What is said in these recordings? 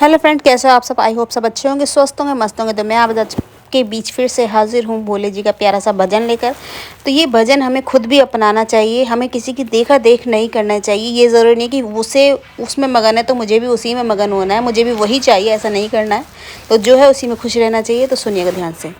Hello friend, कैसे हो आप सब। आई होप सब अच्छे होंगे, स्वस्थ होंगे, मस्त होंगे। तो मैं आज के बीच फिर से हाजिर हूँ भोले जी का प्यारा सा भजन लेकर। तो ये भजन हमें खुद भी अपनाना चाहिए, हमें किसी की देखा देख नहीं करना चाहिए। ये ज़रूरी नहीं कि उसे उसमें मगन है तो मुझे भी उसी में मगन होना है, मुझे भी वही चाहिए, ऐसा नहीं करना है। तो जो है उसी में खुश रहना चाहिए। तो सुनिएगा ध्यान से।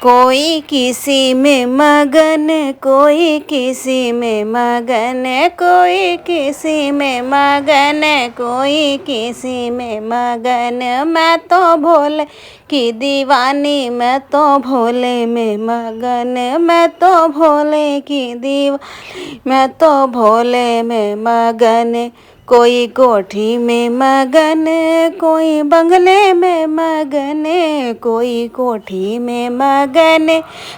कोई किसी में मगन, कोई किसी में मगन, कोई किसी में मगन, कोई किसी में मगन। मैं तो भोले की दीवानी, मैं तो भोले में मगन, मैं तो भोले की दीवानी, मैं तो भोले में मगन। कोई कोठी में मगन, कोई बंगले में मगन, कोई कोठी में मगन,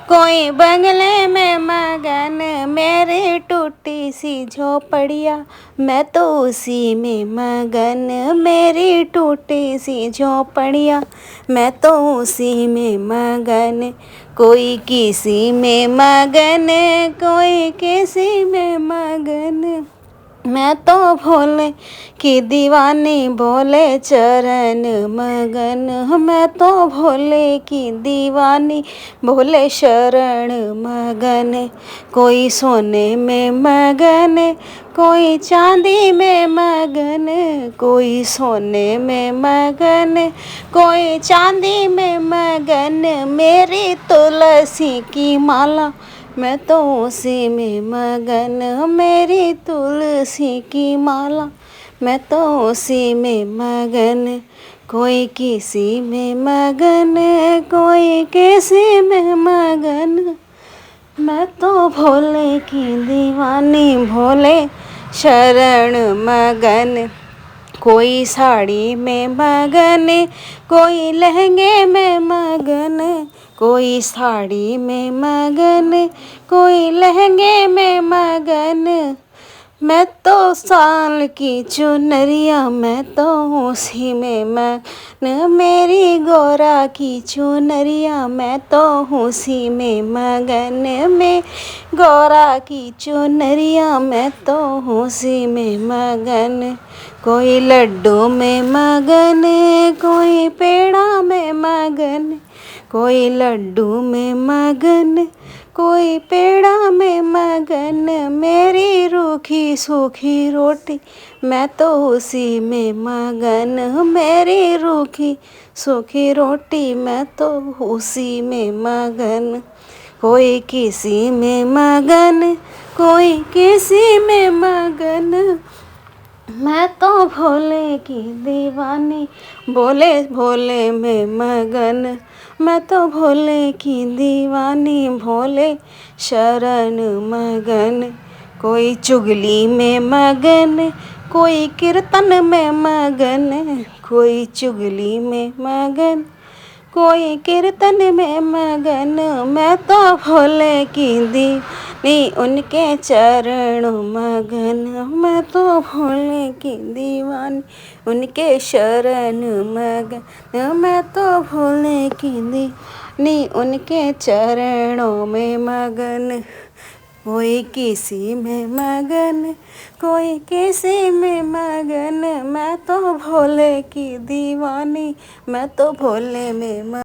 कोई बंगले में मगन। मेरी टूटी सी झोपड़िया, मैं तो उसी में मगन, मेरी टूटी सी झोपड़िया, मैं तो उसी में मगन। कोई किसी में मगन, कोई किसी में मगन। मैं तो भोले की दीवानी, भोले चरण मगन। मैं तो भोले की दीवानी, भोले शरण मगन। कोई सोने में मगन, कोई चांदी में मगन, कोई सोने में मगन, कोई चांदी में मगन। मेरी तुलसी की माला, मैं तो उसी में मगन, मेरी तुलसी की माला, मैं तो उसी में मगन। कोई किसी में मगन, कोई किसी में मगन। मैं तो भोले की दीवानी, भोले शरण मगन। कोई साड़ी में मगन, कोई लहंगे में मगन, कोई साड़ी में मगन, कोई लहंगे में मगन। मैं तो साल की चुनरिया, मैं तो उसी में मगन। मेरी गौरा की चुनरिया, मैं तो उसी में मगन, में गौरा की चुनरिया, मैं तो उसी में मगन। कोई लड्डू में मगन, कोई पेड़ा में मगन, कोई लड्डू में मगन, कोई पेड़ा में मगन। मेरी रूखी सूखी रोटी, मैं तो उसी में मगन, मेरी रूखी सूखी रोटी, मैं तो उसी में मगन। कोई किसी में मगन, कोई किसी में मगन। मैं तो भोले की दीवानी, भोले भोले में मगन। मैं तो भोले की दीवानी, भोले शरण मगन। कोई चुगली में मगन, कोई कीर्तन में मगन, कोई चुगली में मगन, कोई कीर्तन में मगन। मैं तो भोले की दीवानी, उनके चरणों मगन। मैं तो भोले की दीवानी, उनके शरण मगन। मैं तो भोले की दीवानी, उनके चरणों में मगन। कोई किसी में मगन, कोई किसी में मगन। मैं तो भोले की दीवानी, मैं तो भोले में मगन।